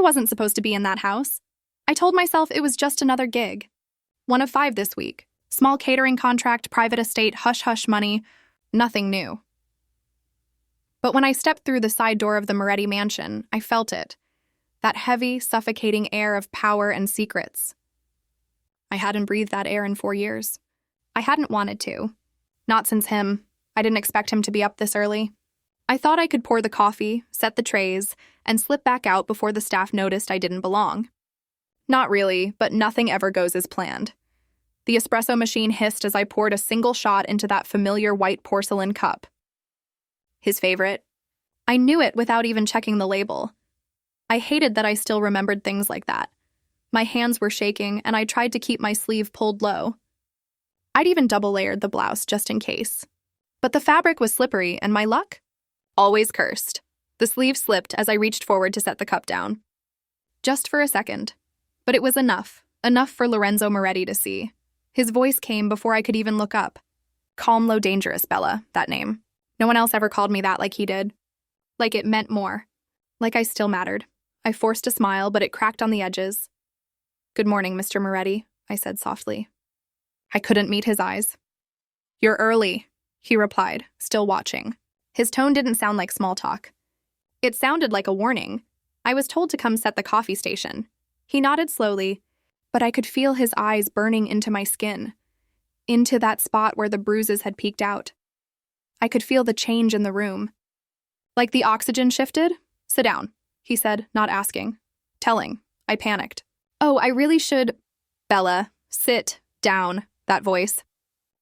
wasn't supposed to be in that house. I told myself it was just another gig. 1 of 5 this week. Small catering contract, private estate, hush-hush money. Nothing new. But when I stepped through the side door of the Moretti mansion, I felt it. That heavy, suffocating air of power and secrets. I hadn't breathed that air in 4 years. I hadn't wanted to. Not since him. I didn't expect him to be up this early. I thought I could pour the coffee, set the trays, and slip back out before the staff noticed I didn't belong. Not really, but nothing ever goes as planned. The espresso machine hissed as I poured a single shot into that familiar white porcelain cup. His favorite. I knew it without even checking the label. I hated that I still remembered things like that. My hands were shaking, and I tried to keep my sleeve pulled low. I'd even double-layered the blouse just in case. But the fabric was slippery, and my luck? Always cursed. The sleeve slipped as I reached forward to set the cup down. Just for a second. But it was enough for Lorenzo Moretti to see. His voice came before I could even look up. Calm, low, dangerous, Bella, that name. No one else ever called me that like he did. Like it meant more. Like I still mattered. I forced a smile, but it cracked on the edges. "Good morning, Mr. Moretti," I said softly. I couldn't meet his eyes. "You're early," he replied, still watching. His tone didn't sound like small talk. It sounded like a warning. I was told to come set the coffee station. He nodded slowly, but I could feel his eyes burning into my skin, into that spot where the bruises had peeked out. I could feel the change in the room. Like the oxygen shifted? "Sit down," he said, not asking. Telling. I panicked. "Oh, I really should—" "Bella, sit down," that voice.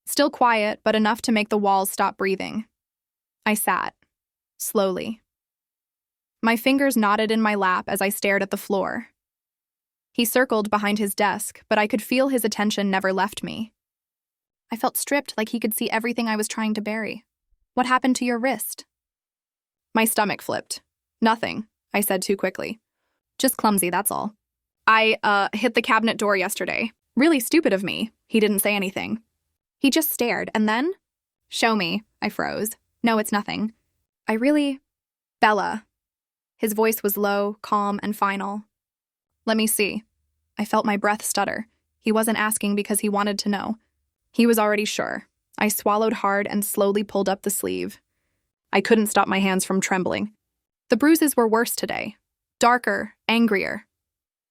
Still quiet, but enough to make the walls stop breathing. I sat. Slowly. My fingers knotted in my lap as I stared at the floor. He circled behind his desk, but I could feel his attention never left me. I felt stripped, like he could see everything I was trying to bury. "What happened to your wrist?" My stomach flipped. "Nothing," I said too quickly. "Just clumsy, that's all. I hit the cabinet door yesterday. Really stupid of me." He didn't say anything. He just stared, and then, "Show me," I froze. "No, it's nothing. I really—" "Bella." His voice was low, calm, and final. "Let me see." I felt my breath stutter. He wasn't asking because he wanted to know. He was already sure. I swallowed hard and slowly pulled up the sleeve. I couldn't stop my hands from trembling. The bruises were worse today. Darker, angrier.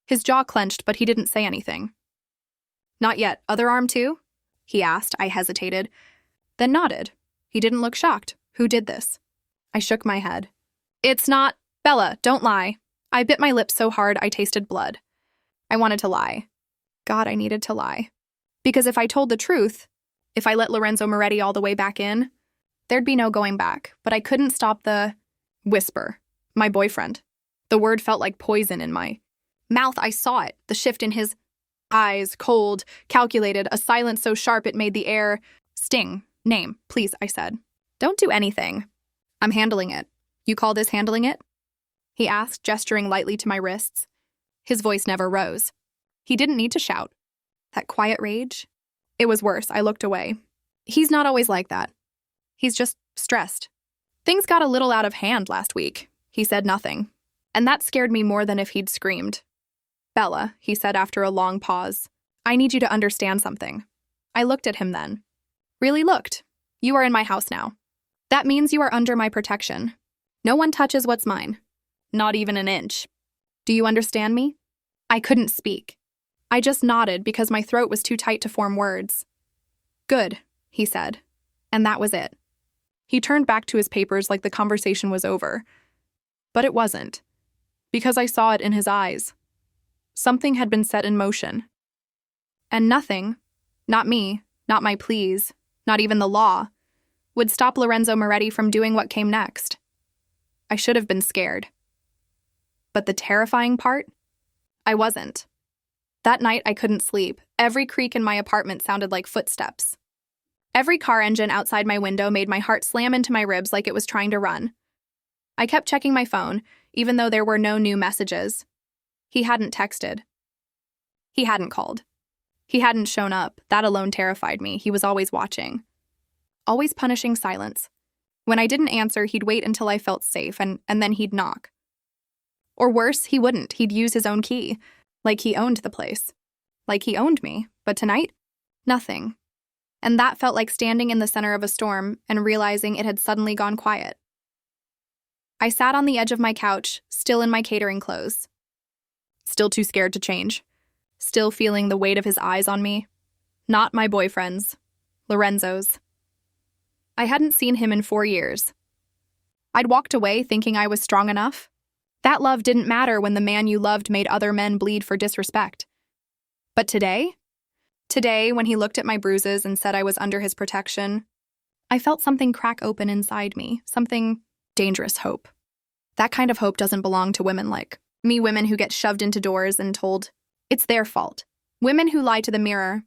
His jaw clenched, but he didn't say anything. "Not yet. Other arm too?" he asked. I hesitated, then nodded. He didn't look shocked. "Who did this?" I shook my head. "It's not— Bella, don't lie." I bit my lips so hard I tasted blood. I wanted to lie. God, I needed to lie. Because if I told the truth, if I let Lorenzo Moretti all the way back in, there'd be no going back. But I couldn't stop the whisper. My boyfriend. The word felt like poison in my mouth. I saw it, the shift in his eyes, cold, calculated, a silence so sharp it made the air sting. "Name, please," I said. "Don't do anything." "I'm handling it." "You call this handling it?" he asked, gesturing lightly to my wrists. His voice never rose. He didn't need to shout. That quiet rage? It was worse. I looked away. "He's not always like that. He's just stressed. Things got a little out of hand last week." He said nothing. And that scared me more than if he'd screamed. "Bella," he said after a long pause, "I need you to understand something." I looked at him then. Really looked. "You are in my house now. That means you are under my protection. No one touches what's mine. Not even an inch. Do you understand me?" I couldn't speak. I just nodded because my throat was too tight to form words. "Good," he said. And that was it. He turned back to his papers like the conversation was over. But it wasn't. Because I saw it in his eyes. Something had been set in motion. And nothing, not me, not my pleas, not even the law, would stop Lorenzo Moretti from doing what came next. I should have been scared. But the terrifying part? I wasn't. That night I couldn't sleep. Every creak in my apartment sounded like footsteps. Every car engine outside my window made my heart slam into my ribs like it was trying to run. I kept checking my phone, even though there were no new messages. He hadn't texted. He hadn't called. He hadn't shown up. That alone terrified me. He was always watching. Always punishing silence. When I didn't answer, he'd wait until I felt safe, and then he'd knock. Or worse, he wouldn't. He'd use his own key. Like he owned the place. Like he owned me. But tonight? Nothing. And that felt like standing in the center of a storm and realizing it had suddenly gone quiet. I sat on the edge of my couch, still in my catering clothes. Still too scared to change. Still feeling the weight of his eyes on me. Not my boyfriend's. Lorenzo's. I hadn't seen him in 4 years. I'd walked away thinking I was strong enough. That love didn't matter when the man you loved made other men bleed for disrespect. But today, when he looked at my bruises and said I was under his protection, I felt something crack open inside me, something dangerous hope. That kind of hope doesn't belong to women like me, women who get shoved into doors and told it's their fault. Women who lie to the mirror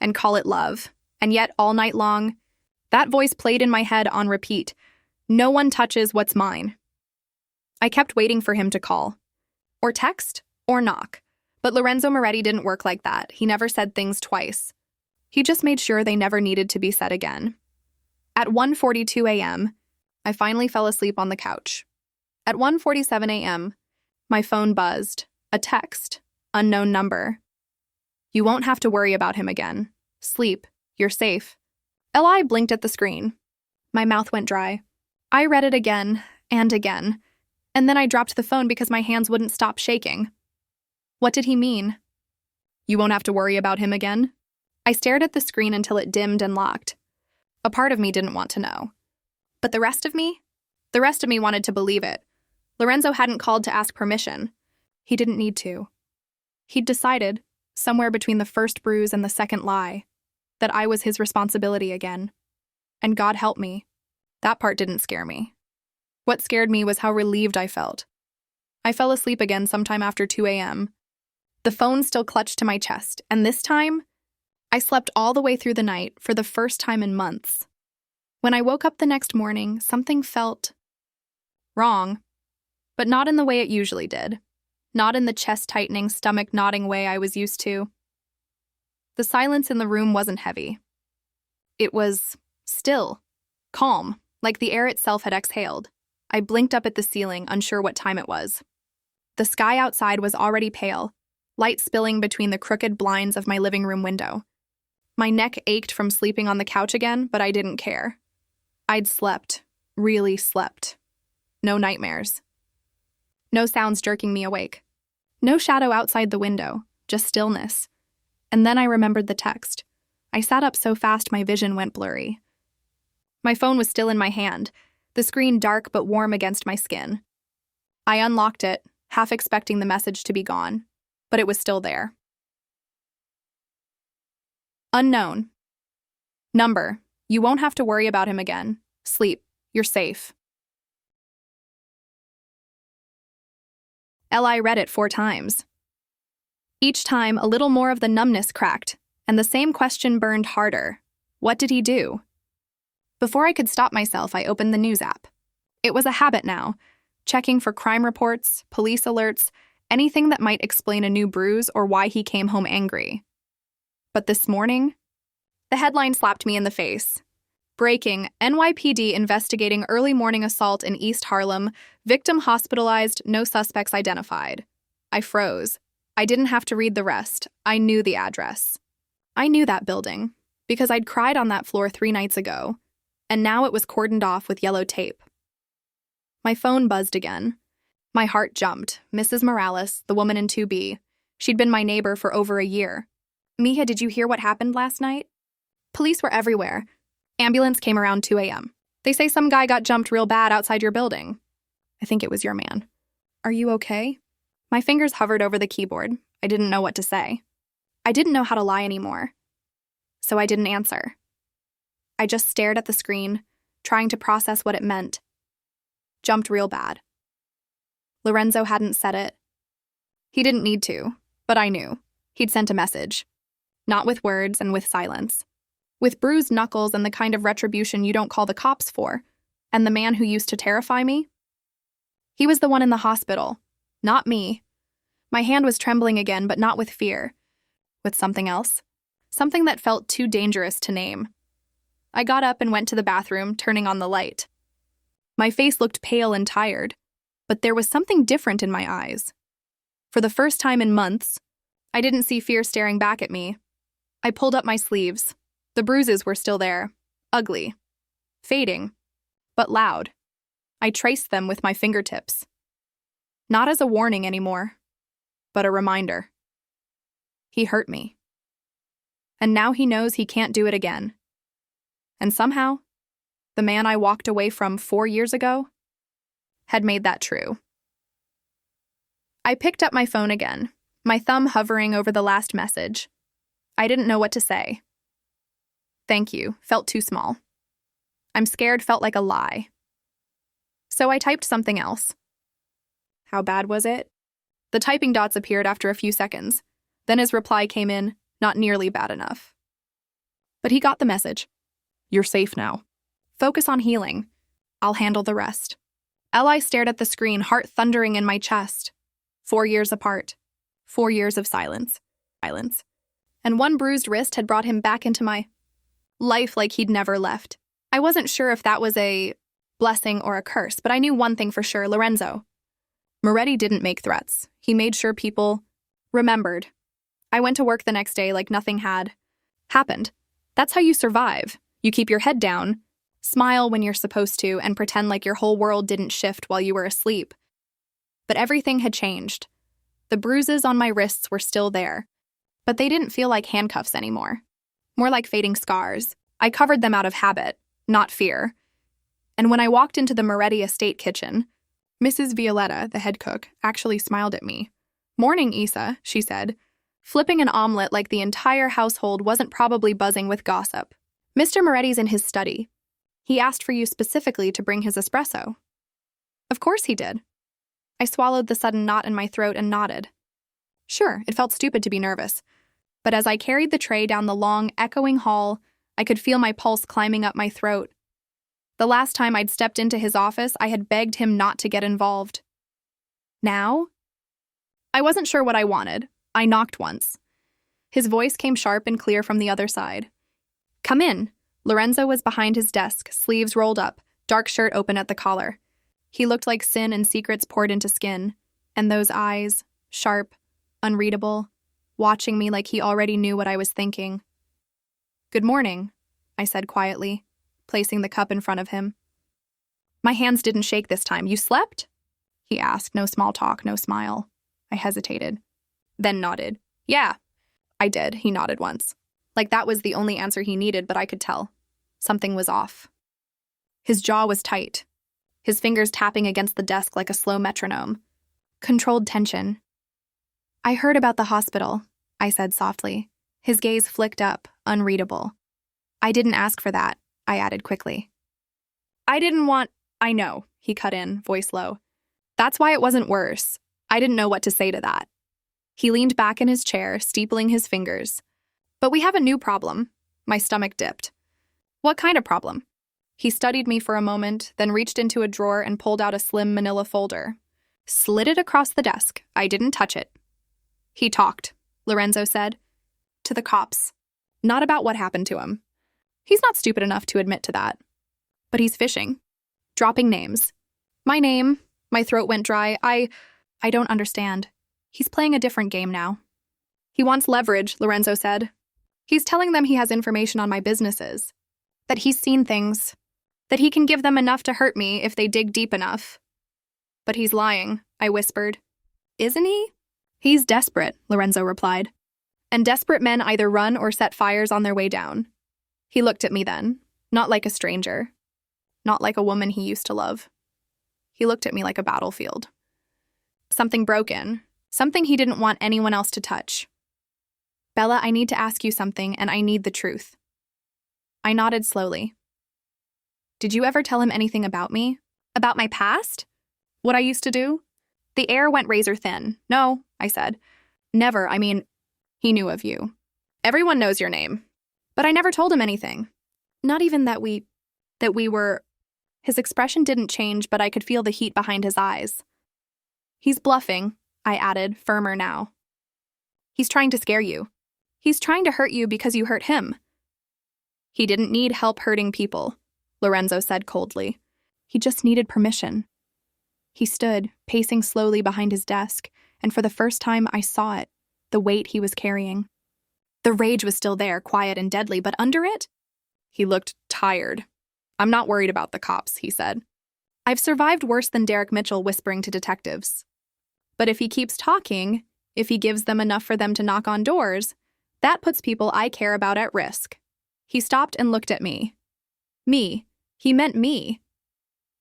and call it love. And yet, all night long, that voice played in my head on repeat. No one touches what's mine. I kept waiting for him to call. Or text, or knock. But Lorenzo Moretti didn't work like that. He never said things twice. He just made sure they never needed to be said again. At 1:42 a.m., I finally fell asleep on the couch. At 1:47 a.m., my phone buzzed. A text. Unknown number. You won't have to worry about him again. Sleep. You're safe. Li blinked at the screen. My mouth went dry. I read it again and again, and then I dropped the phone because my hands wouldn't stop shaking. What did he mean? You won't have to worry about him again? I stared at the screen until it dimmed and locked. A part of me didn't want to know. But the rest of me wanted to believe it. Lorenzo hadn't called to ask permission. He didn't need to. He'd decided, somewhere between the first bruise and the second lie, that I was his responsibility again. And God help me, that part didn't scare me. What scared me was how relieved I felt. I fell asleep again sometime after 2 a.m. The phone still clutched to my chest, and this time, I slept all the way through the night for the first time in months. When I woke up the next morning, something felt wrong, but not in the way it usually did. Not in the chest-tightening, stomach-knotting way I was used to. The silence in the room wasn't heavy. It was still, calm, like the air itself had exhaled. I blinked up at the ceiling, unsure what time it was. The sky outside was already pale, light spilling between the crooked blinds of my living room window. My neck ached from sleeping on the couch again, but I didn't care. I'd slept, really slept. No nightmares. No sounds jerking me awake. No shadow outside the window, just stillness. And then I remembered the text. I sat up so fast my vision went blurry. My phone was still in my hand, the screen dark but warm against my skin. I unlocked it, half expecting the message to be gone, but it was still there. Unknown. Number. You won't have to worry about him again. Sleep. You're safe. Li read it 4 times. Each time, a little more of the numbness cracked, and the same question burned harder. What did he do? Before I could stop myself, I opened the news app. It was a habit now, checking for crime reports, police alerts, anything that might explain a new bruise or why he came home angry. But this morning, the headline slapped me in the face. Breaking, NYPD investigating early morning assault in East Harlem, victim hospitalized, no suspects identified. I froze. I didn't have to read the rest. I knew the address. I knew that building, because I'd cried on that floor 3 nights ago, and now it was cordoned off with yellow tape. My phone buzzed again. My heart jumped. Mrs. Morales, the woman in 2B. She'd been my neighbor for over a year. Mija, did you hear what happened last night? Police were everywhere. Ambulance came around 2 a.m. They say some guy got jumped real bad outside your building. I think it was your man. Are you okay? My fingers hovered over the keyboard. I didn't know what to say. I didn't know how to lie anymore. So I didn't answer. I just stared at the screen, trying to process what it meant. Jumped real bad. Lorenzo hadn't said it. He didn't need to, but I knew. He'd sent a message. Not with words and with silence. With bruised knuckles and the kind of retribution you don't call the cops for, and the man who used to terrify me. He was the one in the hospital, not me. My hand was trembling again, but not with fear. With something else. Something that felt too dangerous to name. I got up and went to the bathroom, turning on the light. My face looked pale and tired. But there was something different in my eyes. For the first time in months, I didn't see fear staring back at me. I pulled up my sleeves. The bruises were still there, ugly, fading, but loud. I traced them with my fingertips. Not as a warning anymore, but a reminder. He hurt me. And now he knows he can't do it again. And somehow, the man I walked away from 4 years ago had made that true. I picked up my phone again, my thumb hovering over the last message. I didn't know what to say. Thank you felt too small. I'm scared felt like a lie. So I typed something else. How bad was it? The typing dots appeared after a few seconds. Then his reply came in, not nearly bad enough. But he got the message. You're safe now. Focus on healing. I'll handle the rest. Eli stared at the screen, heart thundering in my chest. 4 years apart. 4 years of silence. And one bruised wrist had brought him back into my life like he'd never left. I wasn't sure if that was a blessing or a curse, but I knew one thing for sure, Lorenzo. Moretti didn't make threats. He made sure people remembered. I went to work the next day like nothing had happened. That's how you survive. You keep your head down, smile when you're supposed to, and pretend like your whole world didn't shift while you were asleep. But everything had changed. The bruises on my wrists were still there, but they didn't feel like handcuffs anymore. More like fading scars. I covered them out of habit, not fear. And when I walked into the Moretti estate kitchen, Mrs. Violetta, the head cook, actually smiled at me. "Morning, Isa," she said, flipping an omelet like the entire household wasn't probably buzzing with gossip. "Mr. Moretti's in his study. He asked for you specifically to bring his espresso." Of course he did. I swallowed the sudden knot in my throat and nodded. Sure, it felt stupid to be nervous. But as I carried the tray down the long, echoing hall, I could feel my pulse climbing up my throat. The last time I'd stepped into his office, I had begged him not to get involved. Now? I wasn't sure what I wanted. I knocked once. His voice came sharp and clear from the other side. "Come in." Lorenzo was behind his desk, sleeves rolled up, dark shirt open at the collar. He looked like sin and secrets poured into skin, and those eyes, sharp, unreadable, watching me like he already knew what I was thinking. "Good morning," I said quietly, placing the cup in front of him. My hands didn't shake this time. "You slept?" he asked, no small talk, no smile. I hesitated, then nodded. "Yeah, I did," he nodded once. Like that was the only answer he needed, but I could tell. Something was off. His jaw was tight, his fingers tapping against the desk like a slow metronome. Controlled tension. "I heard about the hospital," I said softly. His gaze flicked up, unreadable. "I didn't ask for that," I added quickly. "I didn't want—" "I know," he cut in, voice low. "That's why it wasn't worse. I didn't know what to say to that." He leaned back in his chair, steepling his fingers. "But we have a new problem." My stomach dipped. "What kind of problem?" He studied me for a moment, then reached into a drawer and pulled out a slim manila folder. Slid it across the desk. I didn't touch it. "He talked," Lorenzo said. "To the cops. Not about what happened to him. He's not stupid enough to admit to that. But he's fishing. Dropping names. My name." My throat went dry. I don't understand. He's playing a different game now. "He wants leverage," Lorenzo said. "He's telling them he has information on my businesses. That he's seen things. That he can give them enough to hurt me if they dig deep enough." "But he's lying," I whispered. "Isn't he?" "He's desperate," Lorenzo replied. "And desperate men either run or set fires on their way down." He looked at me then, not like a stranger. Not like a woman he used to love. He looked at me like a battlefield. Something broken. Something he didn't want anyone else to touch. "Bella, I need to ask you something, and I need the truth." I nodded slowly. "Did you ever tell him anything about me? About my past? What I used to do?" The air went razor thin. "No," I said. "Never. I mean, he knew of you. Everyone knows your name. But I never told him anything. Not even that we were—" His expression didn't change, but I could feel the heat behind his eyes. "He's bluffing," I added, firmer now. "He's trying to scare you. He's trying to hurt you because you hurt him." "He didn't need help hurting people," Lorenzo said coldly. "He just needed permission." He stood, pacing slowly behind his desk, and for the first time I saw it, the weight he was carrying. The rage was still there, quiet and deadly, but under it? He looked tired. "I'm not worried about the cops," he said. "I've survived worse than Derek Mitchell whispering to detectives. But if he keeps talking, if he gives them enough for them to knock on doors, that puts people I care about at risk." He stopped and looked at me. Me. He meant me.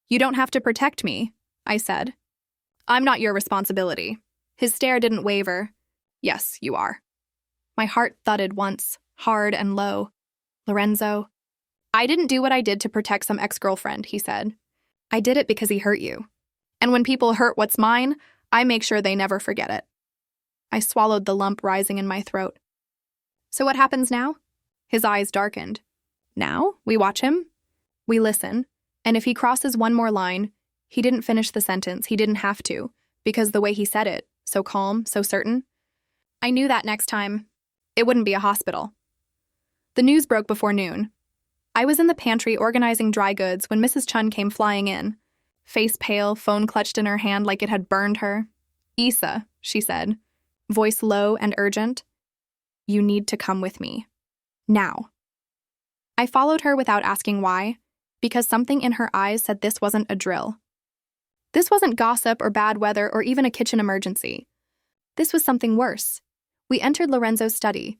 "You don't have to protect me," I said. "I'm not your responsibility." His stare didn't waver. "Yes, you are." My heart thudded once, hard and low. "Lorenzo." "I didn't do what I did to protect some ex-girlfriend," he said. "I did it because he hurt you. And when people hurt what's mine, I make sure they never forget it." I swallowed the lump rising in my throat. "So what happens now?" His eyes darkened. "Now, we watch him. We listen. And if he crosses one more line," he didn't finish the sentence, he didn't have to, because the way he said it, so calm, so certain. I knew that next time, it wouldn't be a hospital. The news broke before noon. I was in the pantry organizing dry goods when Mrs. Chun came flying in. Face pale, phone clutched in her hand like it had burned her. "Issa," she said, voice low and urgent. "You need to come with me. Now." I followed her without asking why, because something in her eyes said this wasn't a drill. This wasn't gossip or bad weather or even a kitchen emergency. This was something worse. We entered Lorenzo's study,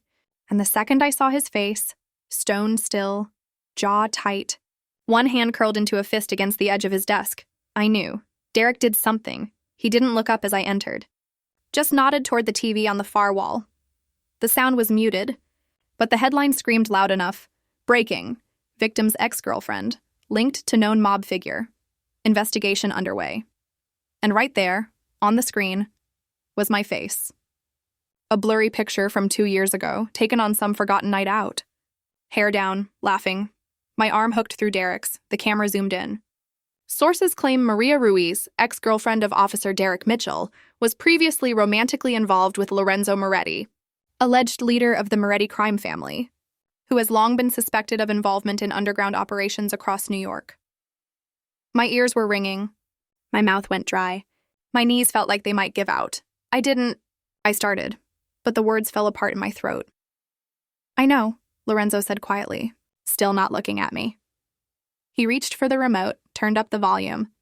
and the second I saw his face, stone still, jaw tight, one hand curled into a fist against the edge of his desk, I knew. Derek did something. He didn't look up as I entered. Just nodded toward the TV on the far wall. The sound was muted, but the headline screamed loud enough. "Breaking. Victim's ex-girlfriend. Linked to known mob figure. Investigation underway." And right there, on the screen, was my face. A blurry picture from 2 years ago, taken on some forgotten night out. Hair down, laughing. My arm hooked through Derek's. The camera zoomed in. Sources claim Maria Ruiz, ex-girlfriend of Officer Derek Mitchell, was previously romantically involved with Lorenzo Moretti, alleged leader of the Moretti crime family, who has long been suspected of involvement in underground operations across New York. My ears were ringing. My mouth went dry. My knees felt like they might give out. I started, but the words fell apart in my throat. "I know," Lorenzo said quietly, still not looking at me. He reached for the remote, turned up the volume.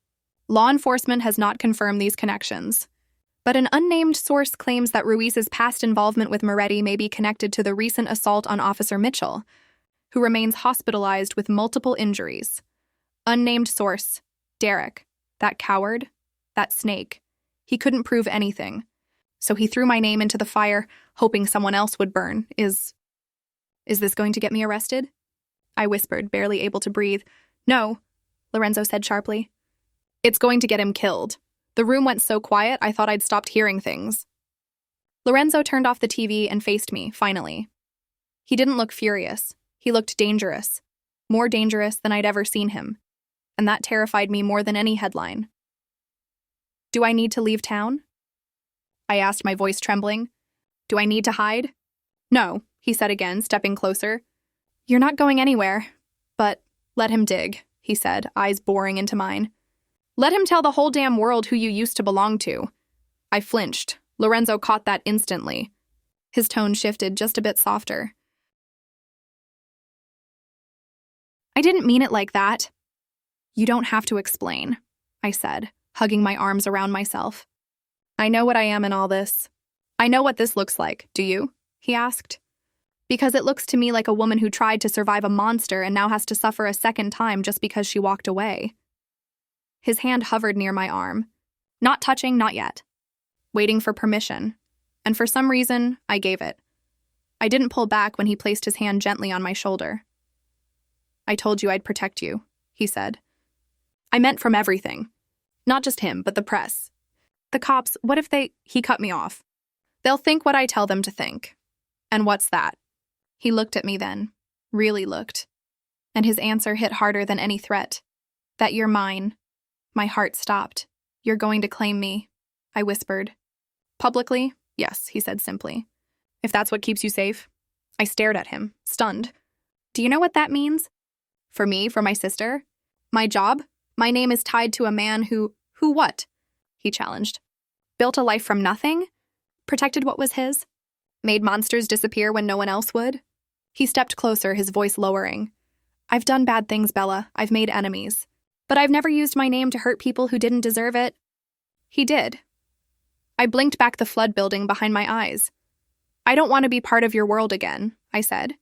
"Law enforcement has not confirmed these connections, but an unnamed source claims that Ruiz's past involvement with Moretti may be connected to the recent assault on Officer Mitchell, who remains hospitalized with multiple injuries. Unnamed source, Derek, that coward, that snake. He couldn't prove anything, so he threw my name into the fire, hoping someone else would burn. Is this going to get me arrested?" I whispered, barely able to breathe. "No," Lorenzo said sharply. "It's going to get him killed. The room went so quiet, I thought I'd stopped hearing things." Lorenzo turned off the TV and faced me, finally. He didn't look furious. He looked dangerous. More dangerous than I'd ever seen him. And that terrified me more than any headline. "Do I need to leave town?" I asked, my voice trembling. "Do I need to hide?" "No," he said again, stepping closer. "You're not going anywhere. But let him dig," he said, eyes boring into mine. "Let him tell the whole damn world who you used to belong to." I flinched. Lorenzo caught that instantly. His tone shifted just a bit softer. "I didn't mean it like that." "You don't have to explain," I said, hugging my arms around myself. "I know what I am in all this. I know what this looks like, do you?" he asked. "Because it looks to me like a woman who tried to survive a monster and now has to suffer a second time just because she walked away." His hand hovered near my arm. Not touching, not yet. Waiting for permission. And for some reason, I gave it. I didn't pull back when he placed his hand gently on my shoulder. "I told you I'd protect you," he said. "I meant from everything. Not just him, but the press. The cops, what if they—" He cut me off. "They'll think what I tell them to think. And what's that?" He looked at me then. Really looked. And his answer hit harder than any threat. "That you're mine." My heart stopped. "You're going to claim me," I whispered. "Publicly? Yes," he said simply. "If that's what keeps you safe." I stared at him, stunned. "Do you know what that means? For me, for my sister? My job? My name is tied to a man who what? he challenged. Built a life from nothing? Protected what was his? Made monsters disappear when no one else would? He stepped closer, his voice lowering. I've done bad things, Bella. I've made enemies. But I've never used my name to hurt people who didn't deserve it. He did. I blinked back the flood building behind my eyes. I don't want to be part of your world again, I said.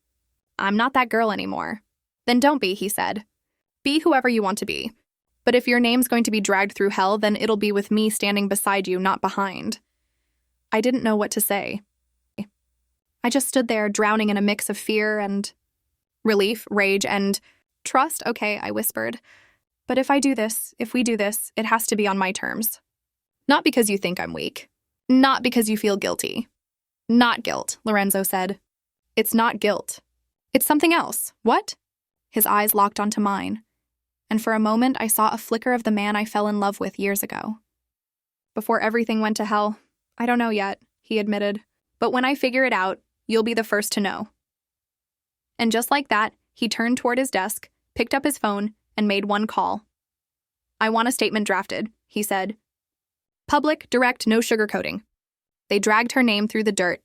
I'm not that girl anymore. Then don't be, he said. Be whoever you want to be. But if your name's going to be dragged through hell, then it'll be with me standing beside you, not behind. I didn't know what to say. I just stood there, drowning in a mix of fear and relief, rage, and trust. Okay, I whispered. But if we do this, it has to be on my terms. Not because you think I'm weak. Not because you feel guilty. Not guilt, Lorenzo said. It's not guilt. It's something else. What? His eyes locked onto mine. And for a moment, I saw a flicker of the man I fell in love with years ago. Before everything went to hell, I don't know yet, he admitted. But when I figure it out, you'll be the first to know. And just like that, he turned toward his desk, picked up his phone, and made one call. I want a statement drafted, he said. Public, direct, no sugarcoating. They dragged her name through the dirt.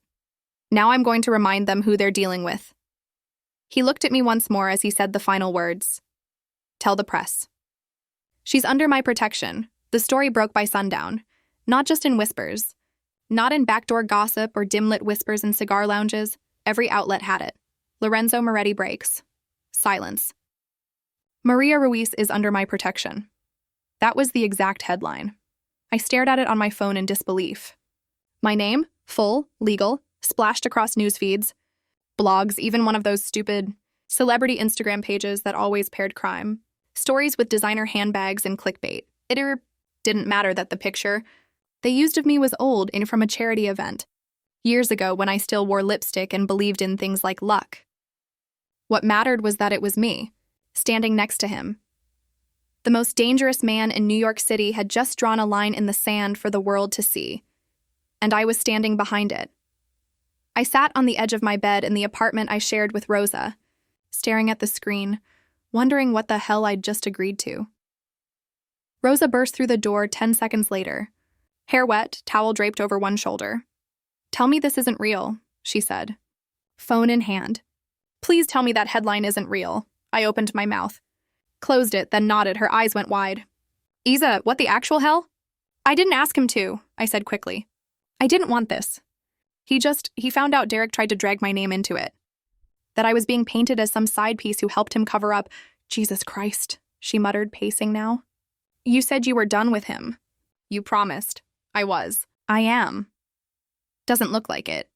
Now I'm going to remind them who they're dealing with. He looked at me once more as he said the final words. Tell the press. She's under my protection. The story broke by sundown. Not just in whispers. Not in backdoor gossip or dim-lit whispers in cigar lounges. Every outlet had it. Lorenzo Moretti breaks. Silence. Maria Ruiz is under my protection. That was the exact headline. I stared at it on my phone in disbelief. My name, full, legal, splashed across news feeds, blogs, even one of those stupid celebrity Instagram pages that always paired crime, stories with designer handbags and clickbait. It didn't matter that the picture they used of me was old and from a charity event, years ago when I still wore lipstick and believed in things like luck. What mattered was that it was me, standing next to him. The most dangerous man in New York City had just drawn a line in the sand for the world to see, and I was standing behind it. I sat on the edge of my bed in the apartment I shared with Rosa, staring at the screen, wondering what the hell I'd just agreed to. Rosa burst through the door 10 seconds later, hair wet, towel draped over one shoulder. Tell me this isn't real, she said, phone in hand. Please tell me that headline isn't real. I opened my mouth, closed it, then nodded. Her eyes went wide. Isa, what the actual hell? I didn't ask him to, I said quickly. I didn't want this. He found out Derek tried to drag my name into it. That I was being painted as some side piece who helped him cover up. Jesus Christ, she muttered, pacing now. You said you were done with him. You promised. I was. I am. Doesn't look like it.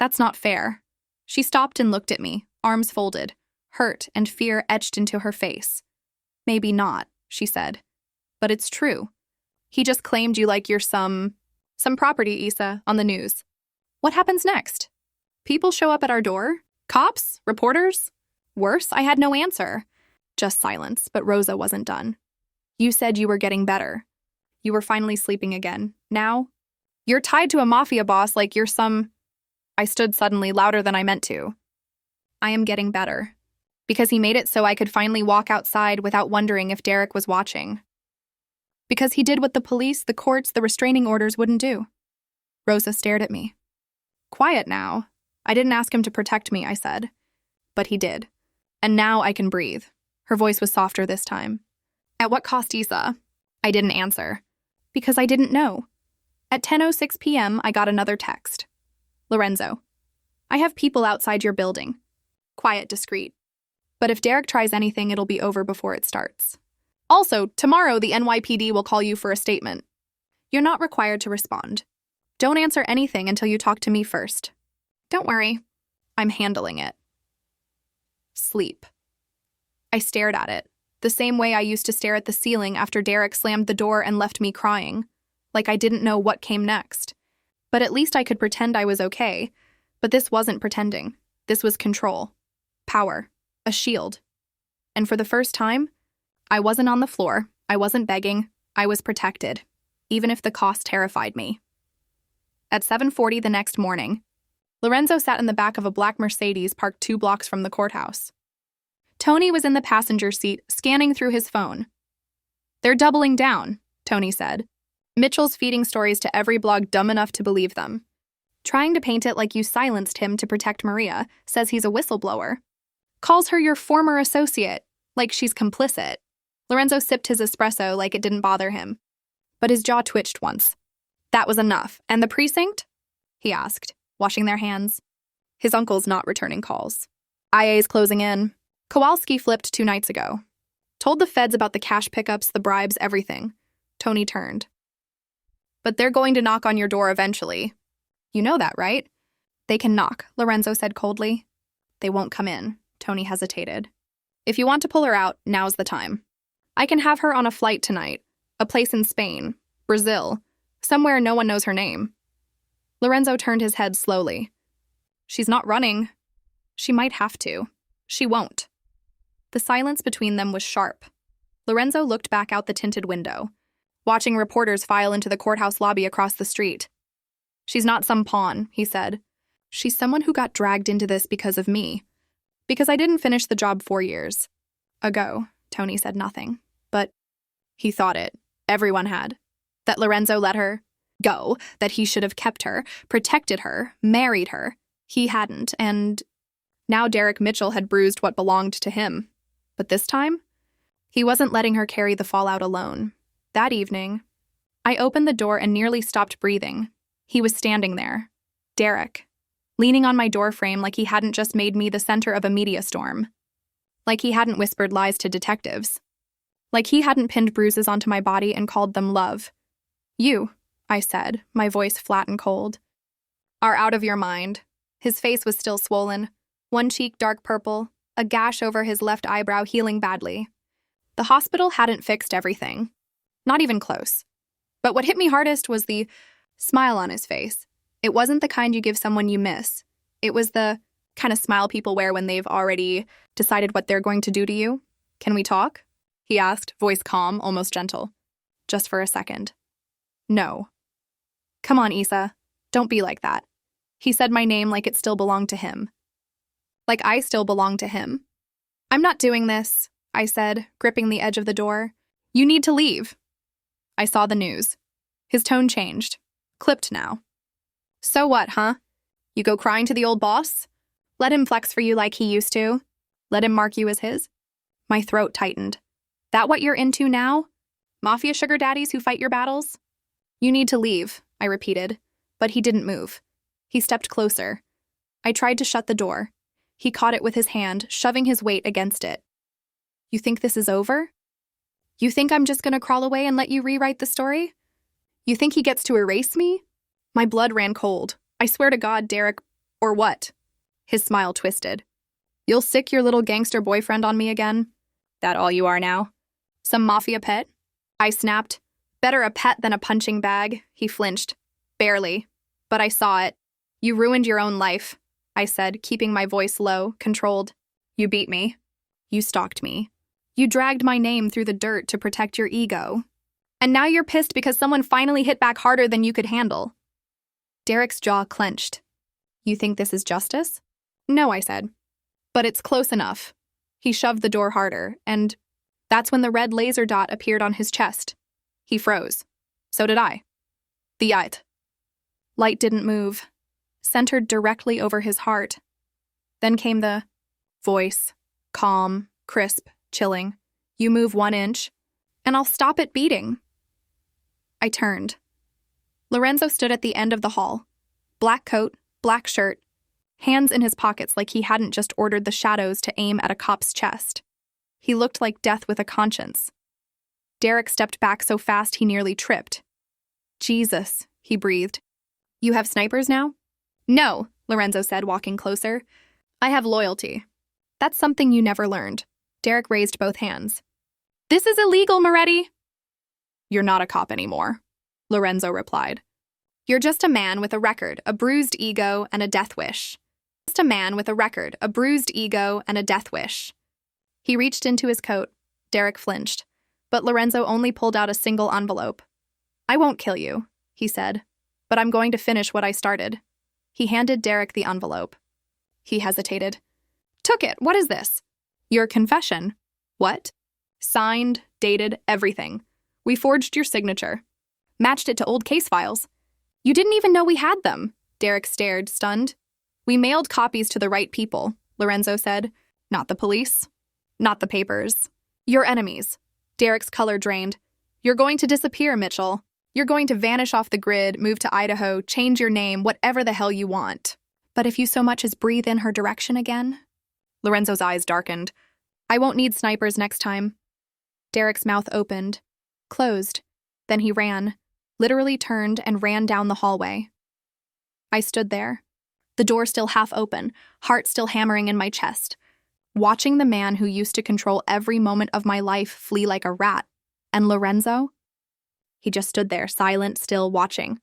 That's not fair. She stopped and looked at me, arms folded, hurt and fear etched into her face. Maybe not, she said. But it's true. He just claimed you like you're some property, Isa, on the news. What happens next? People show up at our door? Cops? Reporters? Worse, I had no answer. Just silence, but Rosa wasn't done. You said you were getting better. You were finally sleeping again. Now? You're tied to a mafia boss like you're some... I stood suddenly, louder than I meant to. I am getting better. Because he made it so I could finally walk outside without wondering if Derek was watching. Because he did what the police, the courts, the restraining orders wouldn't do. Rosa stared at me. Quiet now. I didn't ask him to protect me, I said. But he did. And now I can breathe. Her voice was softer this time. At what cost, Isa? I didn't answer. Because I didn't know. At 10:06 p.m., I got another text. Lorenzo, I have people outside your building. Quiet, discreet. But if Derek tries anything, it'll be over before it starts. Also, tomorrow the NYPD will call you for a statement. You're not required to respond. Don't answer anything until you talk to me first. Don't worry. I'm handling it. Sleep. I stared at it, the same way I used to stare at the ceiling after Derek slammed the door and left me crying, like I didn't know what came next. But at least I could pretend I was okay. But this wasn't pretending. This was control. Power. A shield. And for the first time, I wasn't on the floor. I wasn't begging. I was protected, even if the cost terrified me. At 7:40 the next morning, Lorenzo sat in the back of a black Mercedes parked 2 blocks from the courthouse. Tony was in the passenger seat, scanning through his phone. They're doubling down, Tony said. Mitchell's feeding stories to every blog dumb enough to believe them. Trying to paint it like you silenced him to protect Maria, says he's a whistleblower. Calls her your former associate, like she's complicit. Lorenzo sipped his espresso like it didn't bother him. But his jaw twitched once. That was enough. And the precinct? He asked, washing their hands. His uncle's not returning calls. IA's closing in. Kowalski flipped 2 nights ago. Told the feds about the cash pickups, the bribes, everything. Tony turned. But they're going to knock on your door eventually. You know that, right? They can knock, Lorenzo said coldly. They won't come in. Tony hesitated. If you want to pull her out, now's the time. I can have her on a flight tonight. A place in Spain, Brazil, somewhere no one knows her name. Lorenzo turned his head slowly. She's not running. She might have to. She won't. The silence between them was sharp. Lorenzo looked back out the tinted window, watching reporters file into the courthouse lobby across the street. She's not some pawn, he said. She's someone who got dragged into this because of me. Because I didn't finish the job 4 years ago. Tony said nothing, but he thought it. Everyone had. That Lorenzo let her go, that he should have kept her, protected her, married her. He hadn't, and now Derek Mitchell had bruised what belonged to him. But this time, he wasn't letting her carry the fallout alone. That evening, I opened the door and nearly stopped breathing. He was standing there, Derek, leaning on my doorframe like he hadn't just made me the center of a media storm. Like he hadn't whispered lies to detectives. Like he hadn't pinned bruises onto my body and called them love. You, I said, my voice flat and cold, are out of your mind. His face was still swollen, one cheek dark purple, a gash over his left eyebrow healing badly. The hospital hadn't fixed everything. Not even close. But what hit me hardest was the smile on his face. It wasn't the kind you give someone you miss. It was the kind of smile people wear when they've already decided what they're going to do to you. Can we talk? He asked, voice calm, almost gentle. Just for a second. No. Come on, Issa. Don't be like that. He said my name like it still belonged to him. Like I still belong to him. I'm not doing this, I said, gripping the edge of the door. You need to leave. I saw the news. His tone changed. Clipped now. So what, huh? You go crying to the old boss? Let him flex for you like he used to? Let him mark you as his? My throat tightened. That what you're into now? Mafia sugar daddies who fight your battles? You need to leave, I repeated, but he didn't move. He stepped closer. I tried to shut the door. He caught it with his hand, shoving his weight against it. You think this is over? You think I'm just gonna crawl away and let you rewrite the story? You think he gets to erase me? My blood ran cold. I swear to God, Derek, or what? His smile twisted. You'll sick your little gangster boyfriend on me again? That all you are now? Some mafia pet? I snapped. Better a pet than a punching bag, he flinched. Barely. But I saw it. You ruined your own life, I said, keeping my voice low, controlled. You beat me. You stalked me. You dragged my name through the dirt to protect your ego. And now you're pissed because someone finally hit back harder than you could handle. Derek's jaw clenched. You think this is justice? No, I said. But it's close enough. He shoved the door harder, and that's when the red laser dot appeared on his chest. He froze. So did I. The light didn't move, centered directly over his heart. Then came the voice, calm, crisp, chilling. You move 1 inch, and I'll stop it beating. I turned. Lorenzo stood at the end of the hall. Black coat, black shirt, hands in his pockets like he hadn't just ordered the shadows to aim at a cop's chest. He looked like death with a conscience. Derek stepped back so fast he nearly tripped. Jesus, he breathed. You have snipers now? No, Lorenzo said, walking closer. I have loyalty. That's something you never learned. Derek raised both hands. This is illegal, Moretti. You're not a cop anymore, Lorenzo replied. You're just a man with a record, a bruised ego, and a death wish. Just a man with a record, a bruised ego, and a death wish. He reached into his coat. Derek flinched, but Lorenzo only pulled out a single envelope. I won't kill you, he said, but I'm going to finish what I started. He handed Derek the envelope. He hesitated. Took it. What is this? Your confession. What? Signed, dated, everything. We forged your signature. Matched it to old case files. You didn't even know we had them. Derek stared, stunned. We mailed copies to the right people, Lorenzo said. Not the police. Not the papers. Your enemies. Derek's color drained. You're going to disappear, Mitchell. You're going to vanish off the grid, move to Idaho, change your name, whatever the hell you want. But if you so much as breathe in her direction again? Lorenzo's eyes darkened. I won't need snipers next time. Derek's mouth opened, closed. Then he ran, literally turned and ran down the hallway. I stood there, the door still half open, heart still hammering in my chest, watching the man who used to control every moment of my life flee like a rat. And Lorenzo? He just stood there, silent, still, watching.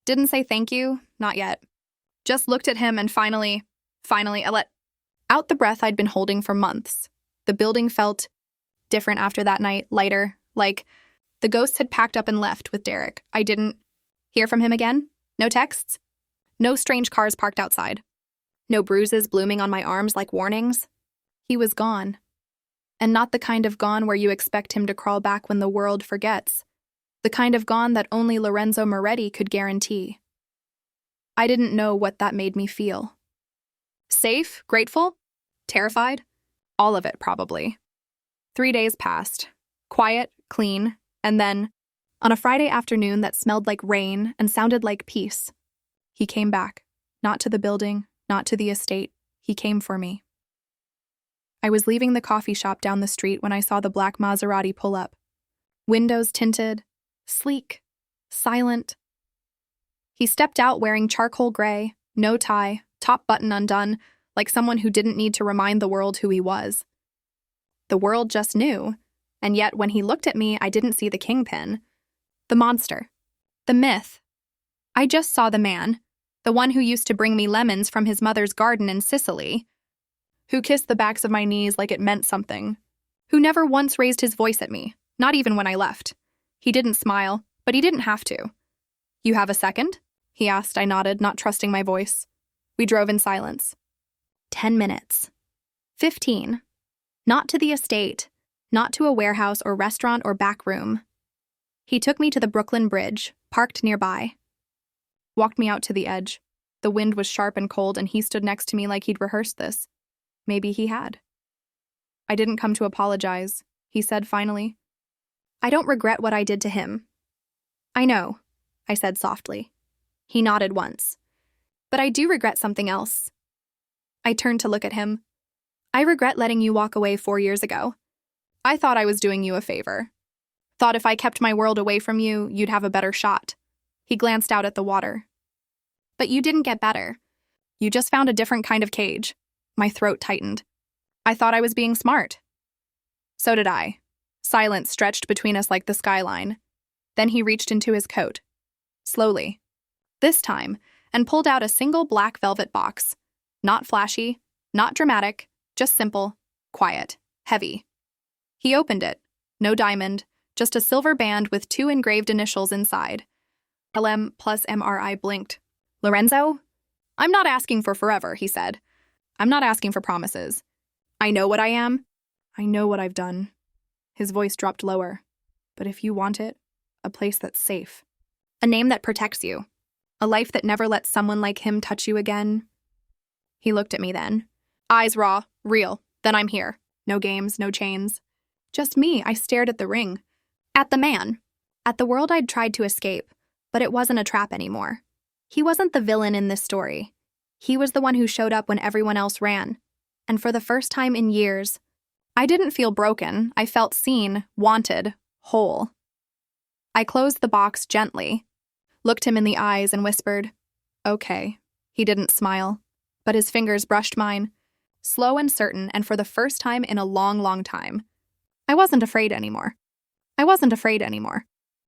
Didn't say thank you, not yet. Just looked at him and finally, I let out the breath I'd been holding for months. The building felt different after that night, lighter, like the ghosts had packed up and left with Derek. I didn't hear from him again. No texts. No strange cars parked outside. No bruises blooming on my arms like warnings. He was gone. And not the kind of gone where you expect him to crawl back when the world forgets. The kind of gone that only Lorenzo Moretti could guarantee. I didn't know what that made me feel. Safe? Grateful? Terrified? All of it, probably. 3 days passed. Quiet, clean, and then, on a Friday afternoon that smelled like rain and sounded like peace, he came back. Not to the building, not to the estate. He came for me. I was leaving the coffee shop down the street when I saw the black Maserati pull up. Windows tinted, sleek, silent. He stepped out wearing charcoal gray, no tie, top button undone, like someone who didn't need to remind the world who he was. The world just knew, and yet when he looked at me, I didn't see the kingpin, the monster, the myth. I just saw the man, the one who used to bring me lemons from his mother's garden in Sicily, who kissed the backs of my knees like it meant something, who never once raised his voice at me, not even when I left. He didn't smile, but he didn't have to. You have a second? He asked. I nodded, not trusting my voice. We drove in silence. 10 minutes. 15. Not to the estate, not to a warehouse or restaurant or back room. He took me to the Brooklyn Bridge, parked nearby. Walked me out to the edge. The wind was sharp and cold, and he stood next to me like he'd rehearsed this. Maybe he had. I didn't come to apologize, he said finally. I don't regret what I did to him. I know, I said softly. He nodded once. But I do regret something else. I turned to look at him. I regret letting you walk away 4 years ago. I thought I was doing you a favor. Thought if I kept my world away from you, you'd have a better shot. He glanced out at the water. But you didn't get better. You just found a different kind of cage. My throat tightened. I thought I was being smart. So did I. Silence stretched between us like the skyline. Then he reached into his coat. Slowly. This time, and pulled out a single black velvet box. Not flashy, not dramatic, just simple, quiet, heavy. He opened it. No diamond, just a silver band with 2 engraved initials inside. LM plus MRI blinked. Lorenzo? I'm not asking for forever, he said. I'm not asking for promises. I know what I am. I know what I've done. His voice dropped lower. But if you want it, a place that's safe. A name that protects you. A life that never lets someone like him touch you again. He looked at me then. Eyes raw, real. Then I'm here. No games, no chains. Just me. I stared at the ring. At the man. At the world I'd tried to escape. But it wasn't a trap anymore. He wasn't the villain in this story. He was the one who showed up when everyone else ran. And for the first time in years, I didn't feel broken. I felt seen, wanted, whole. I closed the box gently, looked him in the eyes and whispered, okay. He didn't smile, but his fingers brushed mine, slow and certain, and for the first time in a long, long time. I wasn't afraid anymore.